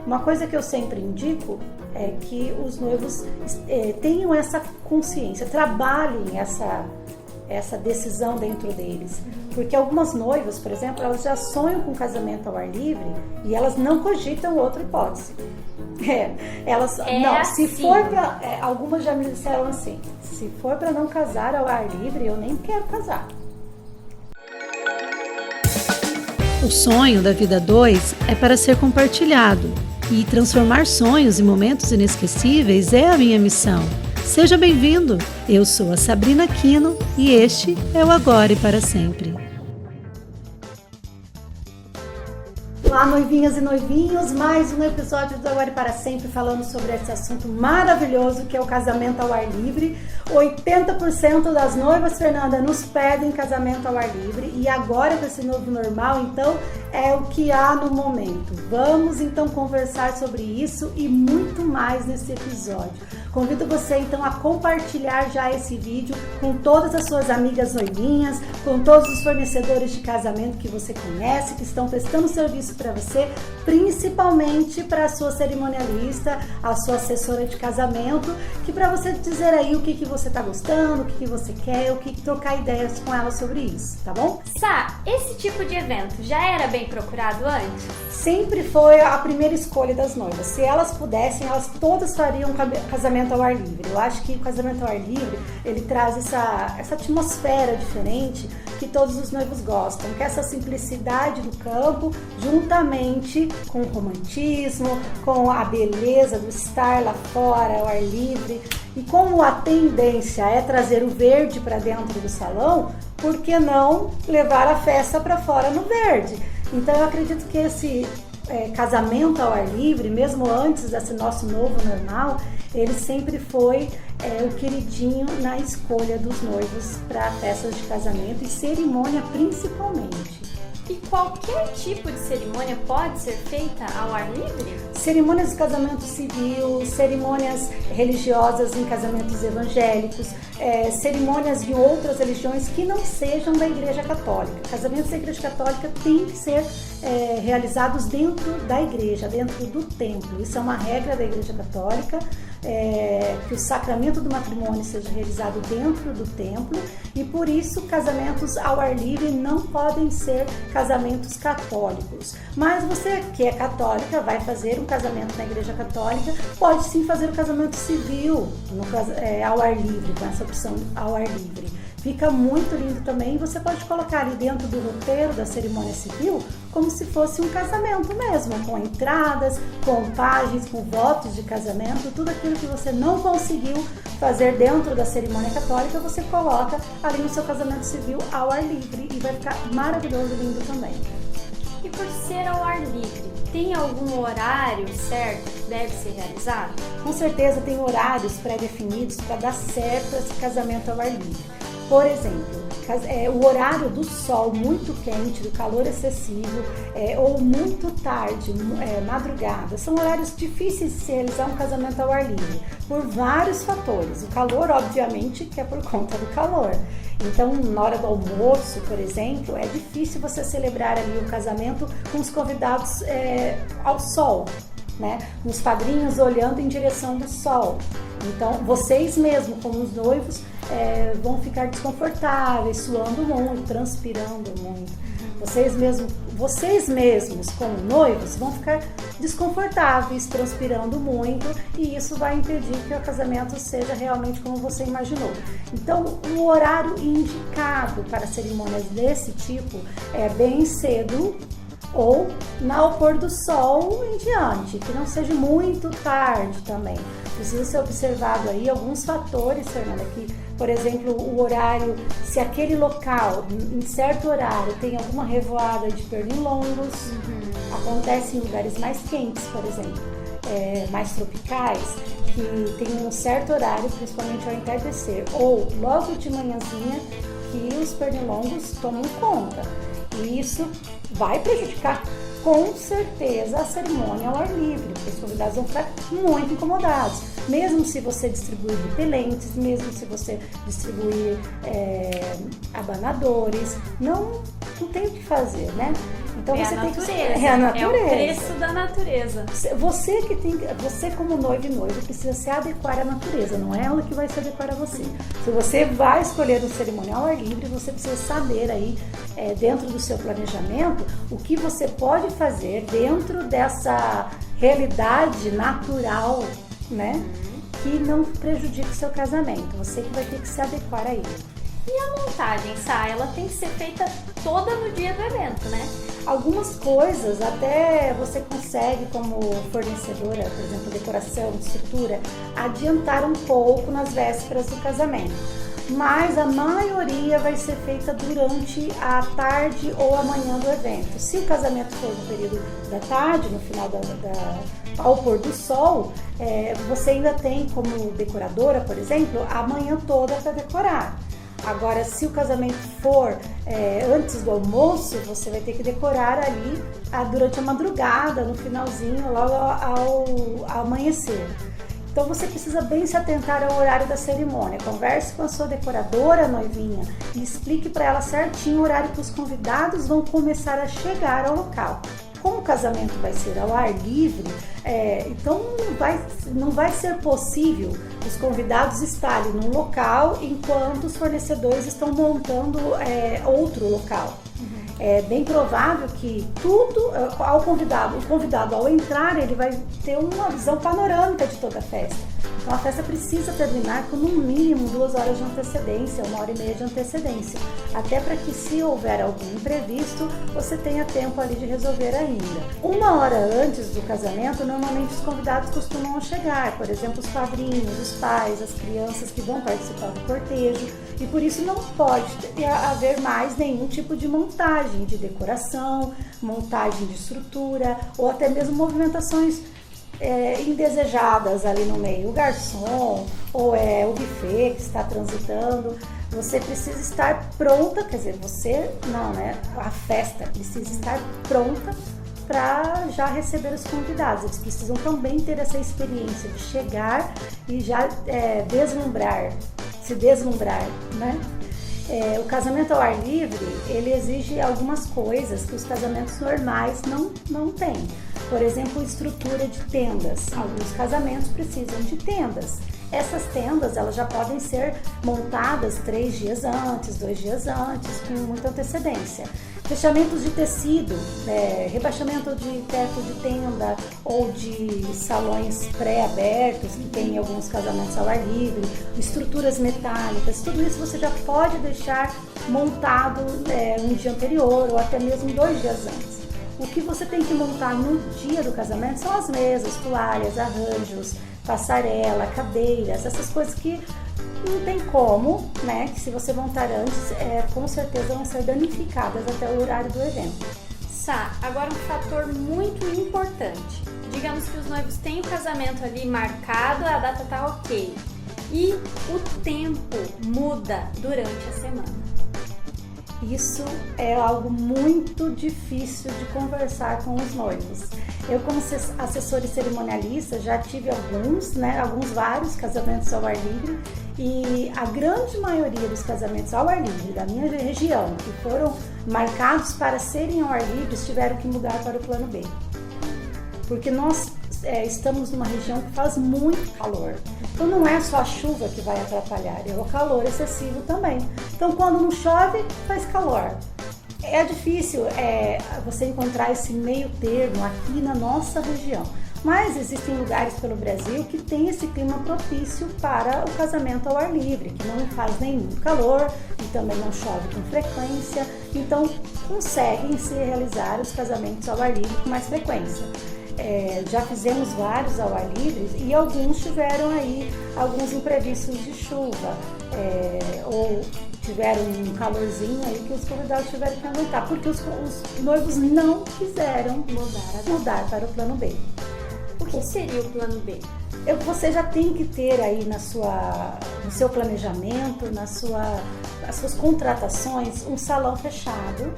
Uma coisa que eu sempre indico é que os noivos tenham essa consciência, trabalhem essa decisão dentro deles. Porque algumas noivas, por exemplo, elas já sonham com casamento ao ar livre e elas não cogitam outra hipótese. Assim. Se for para... algumas já me disseram assim, se for para não casar ao ar livre, eu nem quero casar. O sonho da vida 2 é para ser compartilhado e transformar sonhos em momentos inesquecíveis é a minha missão. Seja bem-vindo! Eu sou a Sabrina Aquino e este é o Agora e Para Sempre. Olá, noivinhas e noivinhos, mais um episódio do Agora e Para Sempre falando sobre esse assunto maravilhoso que é o casamento ao ar livre. 80% das noivas, Fernanda, nos pedem casamento ao ar livre e agora com esse novo normal, então, é o que há no momento. Vamos então conversar sobre isso e muito mais nesse episódio. Convido você então a compartilhar já esse vídeo com todas as suas amigas noivinhas, com todos os fornecedores de casamento que você conhece, que estão prestando serviço para você, principalmente para a sua cerimonialista, a sua assessora de casamento, que para você dizer aí o que você está gostando, o que você quer, trocar ideias com ela sobre isso, tá bom? Sá, esse tipo de evento já era bem procurado antes? Sempre foi a primeira escolha das noivas. Se elas pudessem, elas todas fariam casamento ao ar livre. Eu acho que o casamento ao ar livre, ele traz essa atmosfera diferente que todos os noivos gostam, que é essa simplicidade do campo, juntamente com o romantismo, com a beleza do estar lá fora, ao ar livre. E como a tendência é trazer o verde para dentro do salão, por que não levar a festa para fora no verde? Então eu acredito que esse casamento ao ar livre, mesmo antes desse nosso novo normal, ele sempre foi o queridinho na escolha dos noivos para festas de casamento e cerimônia principalmente. E qualquer tipo de cerimônia pode ser feita ao ar livre? Cerimônias de casamento civil, cerimônias religiosas em casamentos evangélicos, cerimônias de outras religiões que não sejam da Igreja Católica. Casamentos da Igreja Católica têm que ser realizados dentro da igreja, dentro do templo. Isso é uma regra da Igreja Católica, que o sacramento do matrimônio seja realizado dentro do templo e por isso casamentos ao ar livre não podem ser casamentos católicos. Mas você que é católica vai fazer um casamento na Igreja Católica, pode sim fazer o casamento civil ao ar livre, com essa opção ao ar livre. Fica muito lindo também e você pode colocar ali dentro do roteiro da cerimônia civil como se fosse um casamento mesmo, com entradas, com pagens, com votos de casamento, tudo aquilo que você não conseguiu fazer dentro da cerimônia católica, você coloca ali no seu casamento civil ao ar livre e vai ficar maravilhoso, lindo também. E por ser ao ar livre, tem algum horário certo que deve ser realizado? Com certeza tem horários pré-definidos para dar certo esse casamento ao ar livre. Por exemplo, o horário do sol muito quente, do calor excessivo, ou muito tarde, madrugada, são horários difíceis de se realizar um casamento ao ar livre, por vários fatores. O calor, obviamente, que é por conta do calor. Então, na hora do almoço, por exemplo, é difícil você celebrar ali o casamento com os convidados ao sol, né? Os padrinhos olhando em direção do sol. Então, vocês mesmos, como os noivos, vão ficar desconfortáveis, suando muito, transpirando muito. Vocês mesmos, como noivos, vão ficar desconfortáveis, transpirando muito, e isso vai impedir que o casamento seja realmente como você imaginou. Então, o horário indicado para cerimônias desse tipo é bem cedo, ou ao pôr do sol em diante, que não seja muito tarde também. Precisa ser observado aí alguns fatores, Fernanda, que, por exemplo, o horário, se aquele local, em certo horário, tem alguma revoada de pernilongos, acontece em lugares mais quentes, por exemplo, mais tropicais, que tem um certo horário, principalmente ao entardecer, ou logo de manhãzinha, que os pernilongos tomam conta. E isso vai prejudicar com certeza a cerimônia ao ar livre, porque os convidados vão ficar muito incomodados. Mesmo se você distribuir repelentes, mesmo se você distribuir abanadores, não tem o que fazer, né? Então é você a tem natureza. que a natureza. É o preço da natureza. Você como noivo e noivo precisa se adequar à natureza, não é ela que vai se adequar a você. Se você vai escolher um cerimonial ao ar livre, você precisa saber aí, dentro do seu planejamento, o que você pode fazer dentro dessa realidade natural, né? Que não prejudique o seu casamento. Você que vai ter que se adequar a ele. E a montagem, Sá, ela tem que ser feita toda no dia do evento, né? Algumas coisas até você consegue, como fornecedora, por exemplo, decoração, estrutura, adiantar um pouco nas vésperas do casamento. Mas a maioria vai ser feita durante a tarde ou a manhã do evento. Se o casamento for no período da tarde, no final ao pôr do sol, você ainda tem como decoradora, por exemplo, a manhã toda para decorar. Agora, se o casamento for antes do almoço, você vai ter que decorar ali durante a madrugada, no finalzinho, logo ao amanhecer. Então você precisa bem se atentar ao horário da cerimônia. Converse com a sua decoradora, noivinha, e explique para ela certinho o horário que os convidados vão começar a chegar ao local. Como o casamento vai ser ao ar livre, então não vai ser possível os convidados estarem num local enquanto os fornecedores estão montando outro local. É bem provável que o convidado ao entrar, ele vai ter uma visão panorâmica de toda a festa. Então a festa precisa terminar com no mínimo 2 horas de antecedência, 1h30 de antecedência, até para que, se houver algum imprevisto, você tenha tempo ali de resolver ainda. 1 hora antes do casamento, normalmente os convidados costumam chegar, por exemplo, os padrinhos, os pais, as crianças que vão participar do cortejo, e por isso não pode haver mais nenhum tipo de montagem de decoração, montagem de estrutura ou até mesmo movimentações indesejadas ali no meio. O garçom ou o buffet que está transitando, você precisa estar pronta, quer dizer, a festa precisa estar pronta para já receber os convidados. Eles precisam também ter essa experiência de chegar e já se deslumbrar, né? O casamento ao ar livre, ele exige algumas coisas que os casamentos normais não têm. Por exemplo, estrutura de tendas. Alguns casamentos precisam de tendas. Essas tendas, elas já podem ser montadas 3 dias antes, 2 dias antes, com muita antecedência. Fechamentos de tecido, rebaixamento de teto de tenda ou de salões pré-abertos, que tem alguns casamentos ao ar livre, estruturas metálicas, tudo isso você já pode deixar montado um dia anterior ou até mesmo 2 dias antes. O que você tem que montar no dia do casamento são as mesas, toalhas, arranjos, passarela, cadeiras, essas coisas que não tem como, né? Que se você montar antes, com certeza vão ser danificadas até o horário do evento. Sá, agora um fator muito importante. Digamos que os noivos têm o casamento ali marcado, a data tá ok. E o tempo muda durante a semana. Isso é algo muito difícil de conversar com os noivos. Eu, como assessora e cerimonialista, já tive vários casamentos ao ar livre, e a grande maioria dos casamentos ao ar livre da minha região, que foram marcados para serem ao ar livre, tiveram que mudar para o plano B. Porque nós estamos numa região que faz muito calor. Então não é só a chuva que vai atrapalhar, é o calor excessivo também. Então quando não chove, faz calor. É difícil você encontrar esse meio termo aqui na nossa região. Mas existem lugares pelo Brasil que tem esse clima propício para o casamento ao ar livre, que não faz nenhum calor e também não chove com frequência. Então conseguem se realizar os casamentos ao ar livre com mais frequência. Já fizemos vários ao ar livre e alguns tiveram aí alguns imprevistos de chuva, ou tiveram um calorzinho aí que os convidados tiveram que aguentar, porque os noivos não quiseram mudar para o plano B. O que seria o plano B? Você já tem que ter aí no seu planejamento, nas suas contratações, um salão fechado,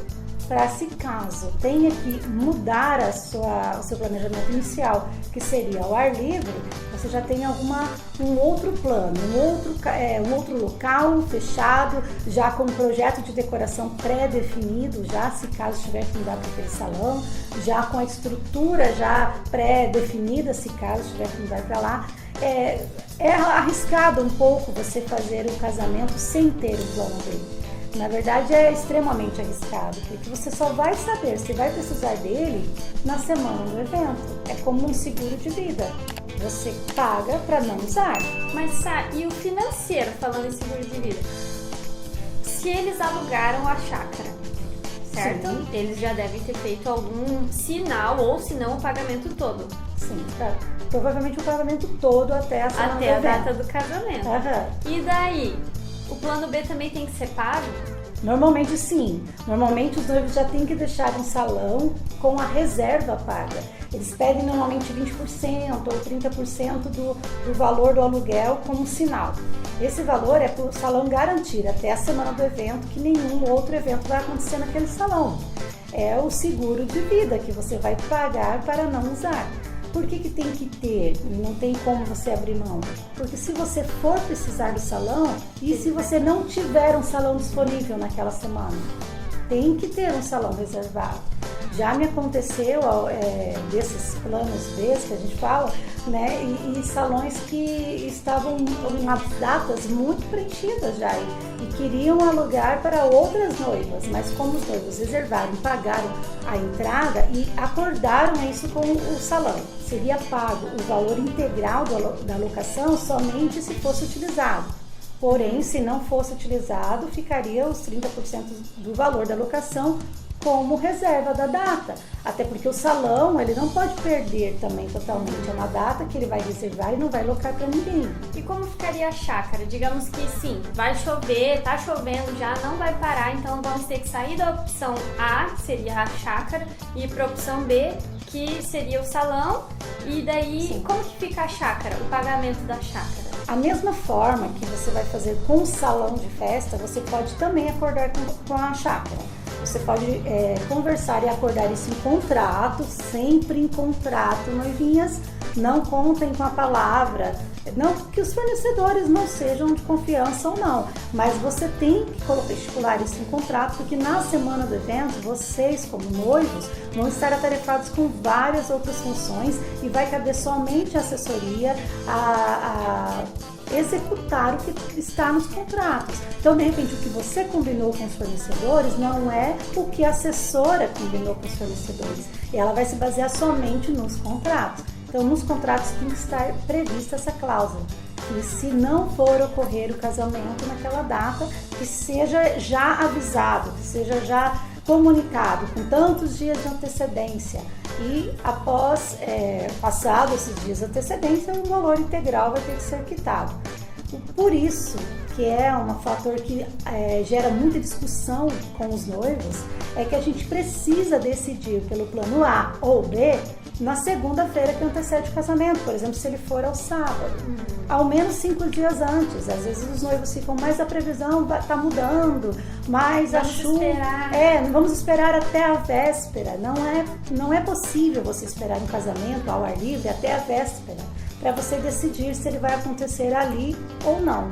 para se caso tenha que mudar o seu planejamento inicial, que seria ao ar livre, você já tem um outro plano, um outro local fechado, já com um projeto de decoração pré-definido, já se caso tiver que mudar para aquele salão, já com a estrutura já pré-definida, se caso tiver que mudar para lá. É arriscado um pouco você fazer um casamento sem ter o plano B. Na verdade, é extremamente arriscado, porque você só vai saber se vai precisar dele na semana do evento. É como um seguro de vida. Você paga para não usar. Mas, e o financeiro, falando em seguro de vida? Se eles alugaram a chácara, certo? Sim. Eles já devem ter feito algum sinal, ou se não, o pagamento todo. Sim, tá. Provavelmente o pagamento todo até a semana Até a do evento. data do casamento. Uhum. E daí? O plano B também tem que ser pago? Normalmente sim. Normalmente os noivos já têm que deixar um salão com a reserva paga. Eles pedem normalmente 20% ou 30% do valor do aluguel como sinal. Esse valor é para o salão garantir até a semana do evento que nenhum outro evento vai acontecer naquele salão. É o seguro de vida que você vai pagar para não usar. Por que tem que ter? Não tem como você abrir mão. Porque se você for precisar do salão, e se você não tiver um salão disponível naquela semana, tem que ter um salão reservado. Já me aconteceu desses planos B que a gente fala, né? E salões que estavam em datas muito preenchidas já e queriam alugar para outras noivas, mas como os noivos reservaram, pagaram a entrada e acordaram isso com o salão. Seria pago o valor integral da locação somente se fosse utilizado. Porém, se não fosse utilizado, ficaria os 30% do valor da locação como reserva da data. Até porque o salão, ele não pode perder também totalmente. É uma data que ele vai reservar e não vai locar para ninguém. E como ficaria a chácara? Digamos que sim, vai chover, tá chovendo já, não vai parar, então vamos ter que sair da opção A, que seria a chácara, e ir para a opção B, que seria o salão. E daí, sim, como que fica a chácara, o pagamento da chácara? A mesma forma que você vai fazer com o salão de festa, você pode também acordar com a chácara. Você pode conversar e acordar isso em contrato, sempre em contrato, noivinhas. Não contem com a palavra, não que os fornecedores não sejam de confiança ou não, mas você tem que estipular isso em contrato, porque na semana do evento, vocês como noivos vão estar atarefados com várias outras funções e vai caber somente a assessoria a executar o que está nos contratos. Então, de repente, o que você combinou com os fornecedores não é o que a assessora combinou com os fornecedores. E ela vai se basear somente nos contratos. Então, nos contratos tem que estar prevista essa cláusula. Que se não for ocorrer o casamento naquela data, que seja já avisado, que seja já comunicado com tantos dias de antecedência e após passado esses dias de antecedência, o valor integral vai ter que ser quitado. Por isso que é um fator que gera muita discussão com os noivos, é que a gente precisa decidir pelo plano A ou B na segunda-feira que antecede o casamento, por exemplo, se ele for ao sábado, ao menos 5 dias antes. Às vezes os noivos ficam, mais a previsão está mudando, mais a chuva. Vamos esperar até a véspera. Não é possível você esperar um casamento ao ar livre até a véspera para você decidir se ele vai acontecer ali ou não.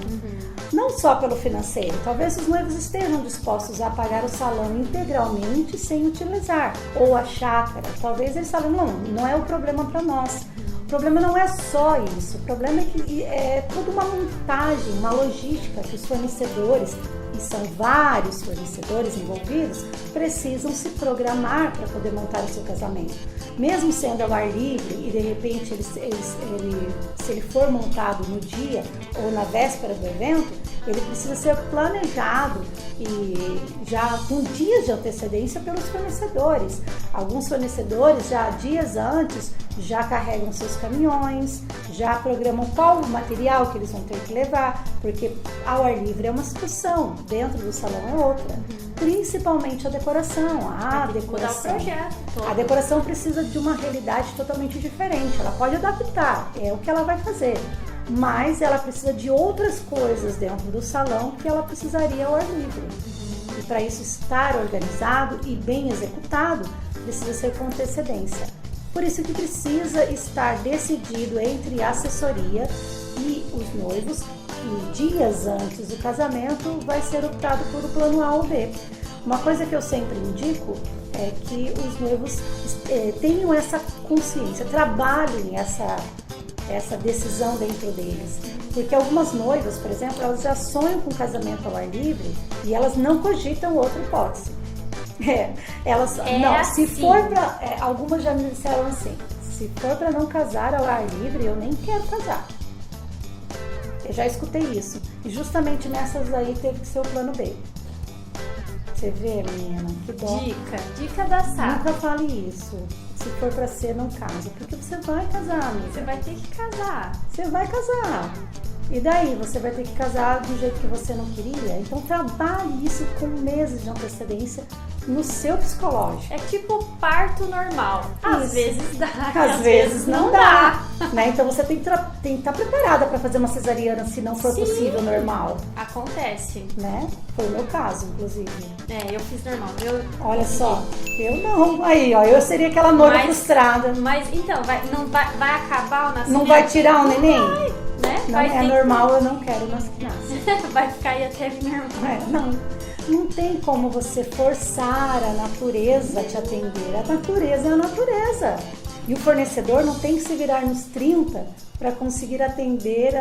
Não só pelo financeiro, talvez os noivos estejam dispostos a pagar o salão integralmente sem utilizar, ou a chácara, talvez eles falem, não é o problema para nós. O problema não é só isso, o problema é que é toda uma montagem, uma logística que os fornecedores, e são vários fornecedores envolvidos, precisam se programar para poder montar o seu casamento. Mesmo sendo ao ar livre e de repente se ele for montado no dia ou na véspera do evento, ele precisa ser planejado e já com dias de antecedência pelos fornecedores. Alguns fornecedores já dias antes já carregam seus caminhões, já programam qual o material que eles vão ter que levar, porque ao ar livre é uma situação, dentro do salão é outra. Principalmente a decoração. A decoração precisa de uma realidade totalmente diferente. Ela pode adaptar, é o que ela vai fazer. Mas ela precisa de outras coisas dentro do salão que ela precisaria ao ar livre. para isso estar organizado e bem executado, precisa ser com antecedência. Por isso que precisa estar decidido entre a assessoria e os noivos, e dias antes do casamento vai ser optado por o plano A ou B. Uma coisa que eu sempre indico é que os noivos tenham essa consciência, trabalhem essa decisão dentro deles. Porque algumas noivas, por exemplo, elas já sonham com casamento ao ar livre e elas não cogitam outra hipótese. Assim. Se for para... algumas já me disseram assim, se for para não casar ao ar livre, eu nem quero casar. Eu já escutei isso. E justamente nessas aí teve que ser o plano B. Você vê, menina? Que dó. Dica da Sá. Nunca fale isso. Se for pra ser, não casa. Porque você vai casar, amiga. Você vai ter que casar. Você vai casar. E daí? Você vai ter que casar do jeito que você não queria? Então trabalhe isso com meses de antecedência no seu psicológico. É tipo parto normal. Às vezes dá. Às vezes não dá. Né? Então você tem que estar preparada para fazer uma cesariana se não for possível normal. Acontece. Né? Foi o meu caso, inclusive. Eu fiz normal. Olha só, eu não. Aí, ó, eu seria aquela noiva frustrada. Mas então, vai acabar o nascimento? Não vai tirar o neném? Né? Não é normal, eu não quero mais que nasça. Vai ficar aí até normal. Não tem como você forçar a natureza a te atender. A natureza é a natureza. E o fornecedor não tem que se virar nos 30 para conseguir atender,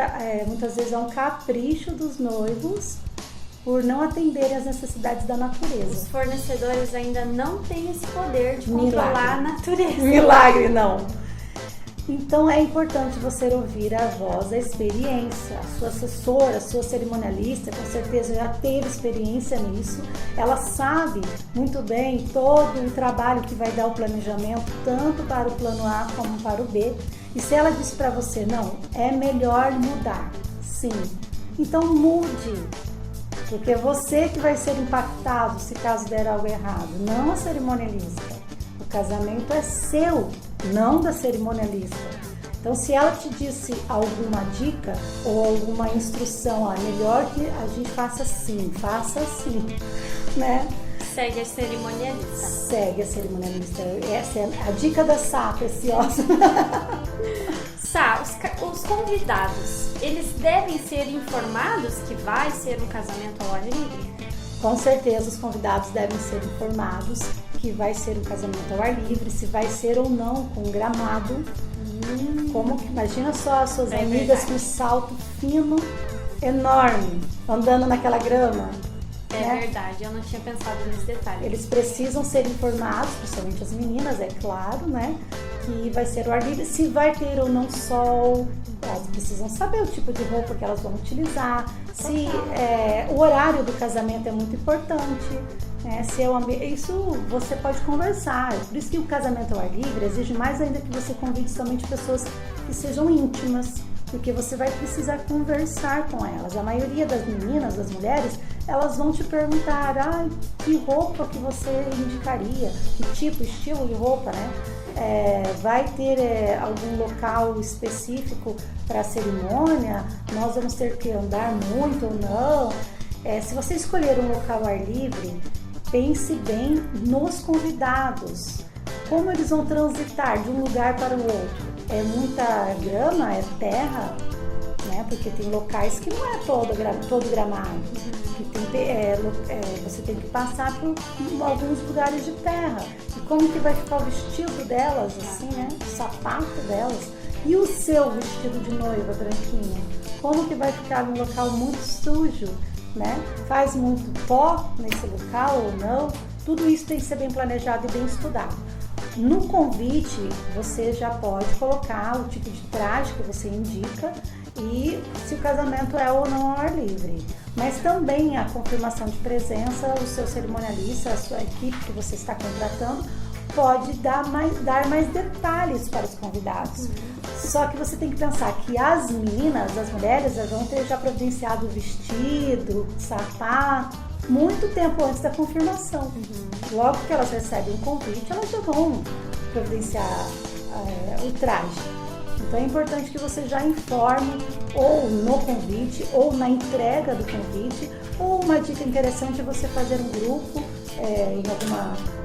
muitas vezes, a um capricho dos noivos por não atenderem às necessidades da natureza. Os fornecedores ainda não têm esse poder de controlar a natureza. Milagre, não. Então é importante você ouvir a voz, a experiência. A sua assessora, a sua cerimonialista, com certeza já teve experiência nisso. Ela sabe muito bem todo o trabalho que vai dar o planejamento, tanto para o plano A como para o B. E se ela disse para você, não, é melhor mudar, sim, então mude. Porque é você que vai ser impactado se caso der algo errado, não a cerimonialista. O casamento é seu, não da cerimonialista. Então, se ela te disse alguma dica ou alguma instrução, é melhor que a gente faça assim, né? Segue a cerimonialista. Segue a cerimonialista. Essa é a dica da Sá, preciosa. Sá, os convidados, eles devem ser informados que vai ser um casamento ao ar livre? Com certeza, os convidados devem ser informados que vai ser um casamento ao ar livre, se vai ser ou não com gramado. Como que, imagina só as suas amigas com salto fino, enorme, andando naquela grama. É verdade, eu não tinha pensado nesse detalhe. Eles precisam ser informados, principalmente as meninas, é claro, né? Que vai ser o ar livre, se vai ter ou não sol, elas precisam saber o tipo de roupa que elas vão utilizar, se o horário do casamento é muito importante, né? Se isso você pode conversar, por isso que o casamento ao ar livre exige mais ainda que você convide somente pessoas que sejam íntimas, porque você vai precisar conversar com elas. A maioria das meninas, das mulheres, elas vão te perguntar, que roupa que você indicaria, que tipo, estilo de roupa, né? Vai ter algum local específico para a cerimônia? Nós vamos ter que andar muito ou não? Se você escolher um local ao ar livre, pense bem nos convidados. Como eles vão transitar de um lugar para o outro? É muita grama, é terra, né? Porque tem locais que não é todo gramado. Que você tem que passar por alguns lugares de terra. E como que vai ficar o vestido delas, assim, né? O sapato delas. E o seu vestido de noiva branquinho? Como que vai ficar num local muito sujo, né? Faz muito pó nesse local ou não? Tudo isso tem que ser bem planejado e bem estudado. No convite, você já pode colocar o tipo de traje que você indica e se o casamento é ou não ao ar livre. Mas também a confirmação de presença, o seu cerimonialista, a sua equipe que você está contratando, pode dar mais detalhes para os convidados. Só que você tem que pensar que as meninas, as mulheres, elas vão ter já providenciado o vestido, o sapato, muito tempo antes da confirmação. Logo que elas recebem o convite, elas já vão providenciar o traje. Então é importante que você já informe ou no convite, ou na entrega do convite, ou uma dica interessante é você fazer um grupo em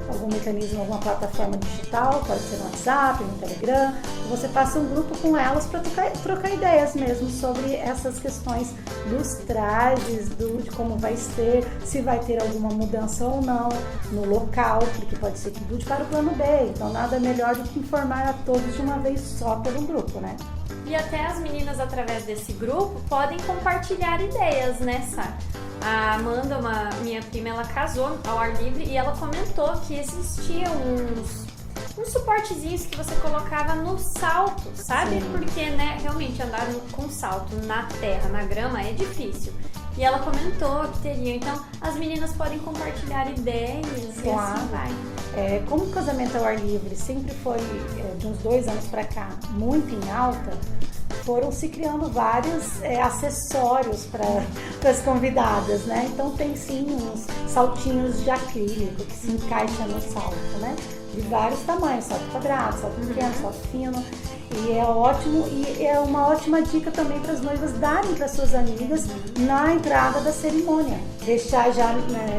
algum mecanismo, alguma plataforma digital, pode ser no WhatsApp, no Telegram, você passa um grupo com elas para trocar ideias mesmo sobre essas questões dos trajes, de como vai ser, se vai ter alguma mudança ou não no local, porque pode ser que mude para o plano B, então nada melhor do que informar a todos de uma vez só pelo grupo, né? E até as meninas, através desse grupo, podem compartilhar ideias, né, Sá? A Amanda, minha prima, ela casou ao ar livre e ela comentou que existiam uns suportezinhos que você colocava no salto, sabe? Sim. Porque, né, realmente andar com salto na terra, na grama, é difícil. E ela comentou que teria. Então, as meninas podem compartilhar ideias e assim vai. Como o casamento ao ar livre sempre foi, de uns 2 anos para cá, muito em alta, foram se criando vários acessórios para as convidadas, né? Então tem sim uns saltinhos de acrílico que se encaixa no salto, né? De vários tamanhos, salto quadrado, salto pequeno, salto fino. E é ótimo, e é uma ótima dica também para as noivas darem para suas amigas na entrada da cerimônia. Deixar já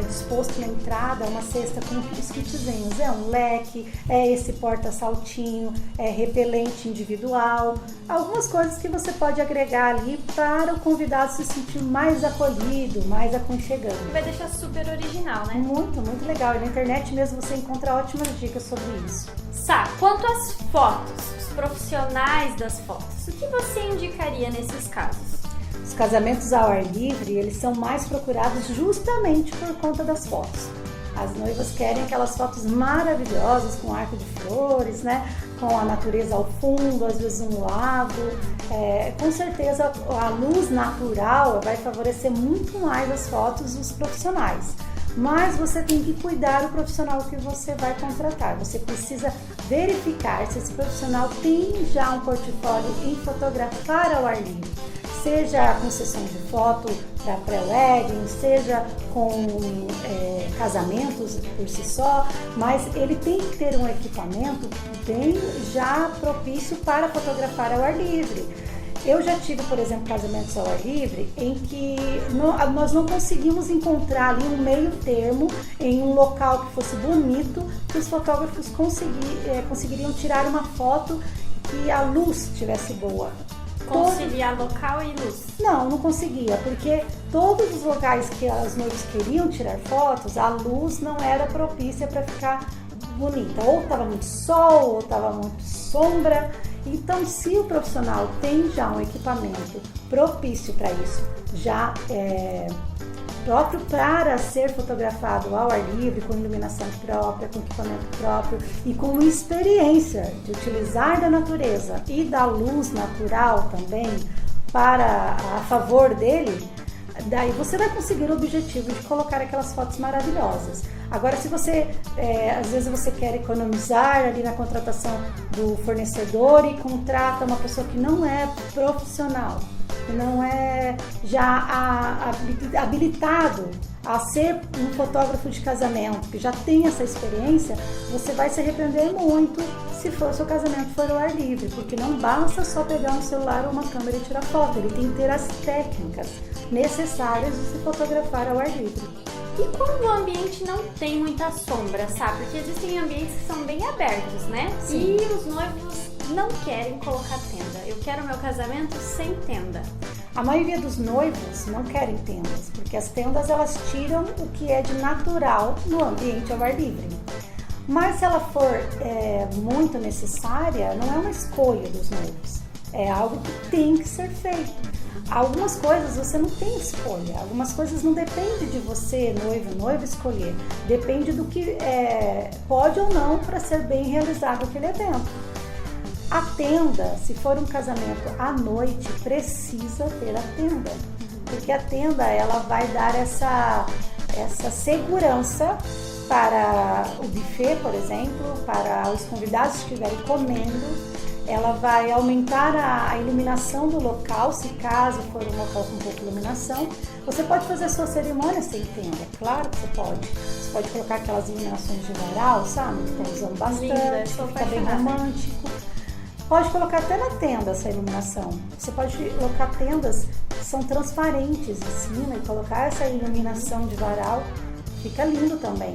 disposto na entrada uma cesta com os kitzinhos. É um leque, é esse porta-saltinho, é repelente individual. Algumas coisas que você pode agregar ali para o convidado se sentir mais acolhido, mais aconchegante. Vai deixar super original, né? Muito, muito legal. E na internet mesmo você encontra ótimas dicas sobre isso. Sá, quanto às fotos, os profissionais das fotos, o que você indicaria nesses casos? Os casamentos ao ar livre, eles são mais procurados justamente por conta das fotos. As noivas querem aquelas fotos maravilhosas com arco de flores, né? Com a natureza ao fundo, às vezes um lago. Com certeza a luz natural vai favorecer muito mais as fotos dos profissionais. Mas você tem que cuidar do profissional que você vai contratar. Você precisa verificar se esse profissional tem já um portfólio em fotografar ao ar livre. Seja com sessão de foto para pré-wedding, seja com casamentos por si só, mas ele tem que ter um equipamento bem já propício para fotografar ao ar livre. Eu já tive, por exemplo, casamentos ao ar livre em que nós não conseguimos encontrar ali um meio termo em um local que fosse bonito, que os fotógrafos conseguiriam tirar uma foto que a luz estivesse boa. Conciliar local e luz? Não conseguia, porque todos os locais que as noivas queriam tirar fotos, a luz não era propícia para ficar bonita. Ou estava muito sol, ou estava muito sombra. Então, se o profissional tem já um equipamento propício para isso, já próprio para ser fotografado ao ar livre, com iluminação própria, com equipamento próprio e com experiência de utilizar da natureza e da luz natural também a favor dele, daí você vai conseguir o objetivo de colocar aquelas fotos maravilhosas. Agora, se você, às vezes você quer economizar ali na contratação do fornecedor e contrata uma pessoa que não é profissional, que não é já habilitado a ser um fotógrafo de casamento, que já tem essa experiência, você vai se arrepender muito se o seu casamento for ao ar livre, porque não basta só pegar um celular ou uma câmera e tirar foto, ele tem que ter as técnicas necessárias de se fotografar ao ar livre. E quando o ambiente não tem muita sombra, sabe? Porque existem ambientes que são bem abertos, né? Sim. E os noivos não querem colocar tenda. Eu quero meu casamento sem tenda. A maioria dos noivos não querem tendas, porque as tendas elas tiram o que é de natural no ambiente ao ar livre. Mas se ela for muito necessária, não é uma escolha dos noivos. É algo que tem que ser feito. Algumas coisas você não tem escolha, algumas coisas não depende de você, noiva, escolher. Depende do que pode ou não para ser bem realizado aquele evento. A tenda, se for um casamento à noite, precisa ter a tenda. Porque a tenda ela vai dar essa segurança para o buffet, por exemplo, para os convidados que estiverem comendo. Ela vai aumentar a iluminação do local, se caso for um local com pouca iluminação. Você pode fazer a sua cerimônia sem tenda, claro que você pode. Você pode colocar aquelas iluminações de varal, sabe? Que estão usando bastante, Linda, fica bem romântico. Pode colocar até na tenda essa iluminação. Você pode colocar tendas que são transparentes em cima e colocar essa iluminação de varal. Fica lindo também.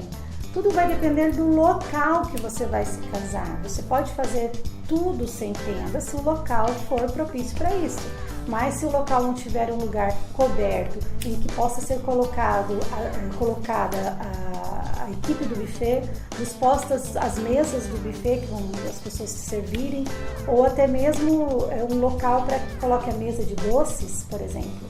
Tudo vai depender do local que você vai se casar. Você pode fazer tudo sem tenda se o local for propício para isso. Mas se o local não tiver um lugar coberto em que possa ser colocada a equipe do buffet, dispostas as mesas do buffet que vão as pessoas se servirem, ou até mesmo um local para que coloque a mesa de doces, por exemplo.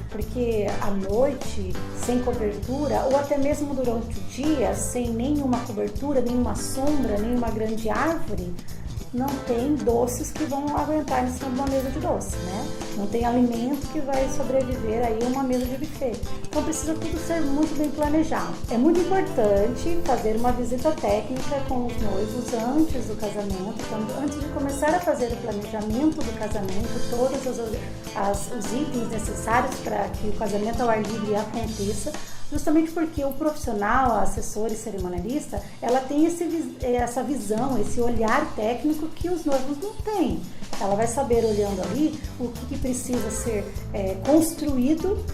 Porque à noite, sem cobertura, ou até mesmo durante o dia, sem nenhuma cobertura, nenhuma sombra, nenhuma grande árvore, não tem doces que vão aguentar em cima de uma mesa de doce, né? Não tem alimento que vai sobreviver aí a uma mesa de buffet. Então precisa tudo ser muito bem planejado. É muito importante fazer uma visita técnica com os noivos antes do casamento. Então, antes de começar a fazer o planejamento do casamento, todos os itens necessários para que o casamento ao ar livre aconteça, justamente porque o profissional, a assessora e cerimonialista, ela tem essa visão, esse olhar técnico que os noivos não têm. Ela vai saber, olhando ali, o que precisa ser construído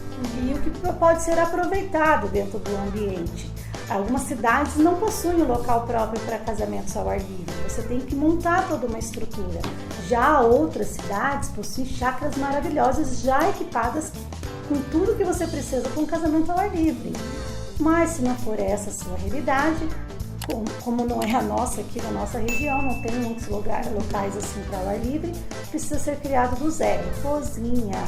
e o que pode ser aproveitado dentro do ambiente. Algumas cidades não possuem um local próprio para casamentos ao ar livre. Você tem que montar toda uma estrutura. Já outras cidades possuem chácaras maravilhosas, já equipadas com tudo que você precisa para um casamento ao ar livre. Mas se não for essa a sua realidade, como não é a nossa aqui na nossa região, não tem muitos locais assim para ao ar livre, precisa ser criado do zero. Cozinha,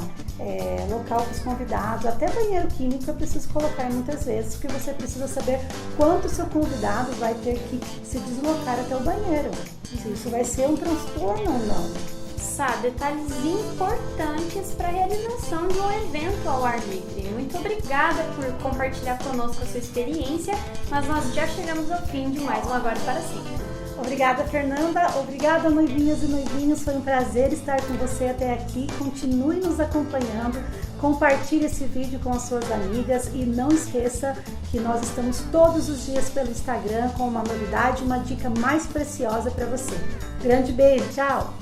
local para os convidados, até banheiro químico eu preciso colocar muitas vezes, porque você precisa saber quanto o seu convidado vai ter que se deslocar até o banheiro. Se isso vai ser um transtorno ou não. Detalhes importantes para a realização de um evento ao ar livre. Muito obrigada por compartilhar conosco a sua experiência, mas nós já chegamos ao fim de mais um Agora e para Sempre. Obrigada, Fernanda. Obrigada, noivinhas e noivinhos. Foi um prazer estar com você até aqui. Continue nos acompanhando. Compartilhe esse vídeo com as suas amigas e não esqueça que nós estamos todos os dias pelo Instagram com uma novidade, uma dica mais preciosa para você. Grande beijo, tchau!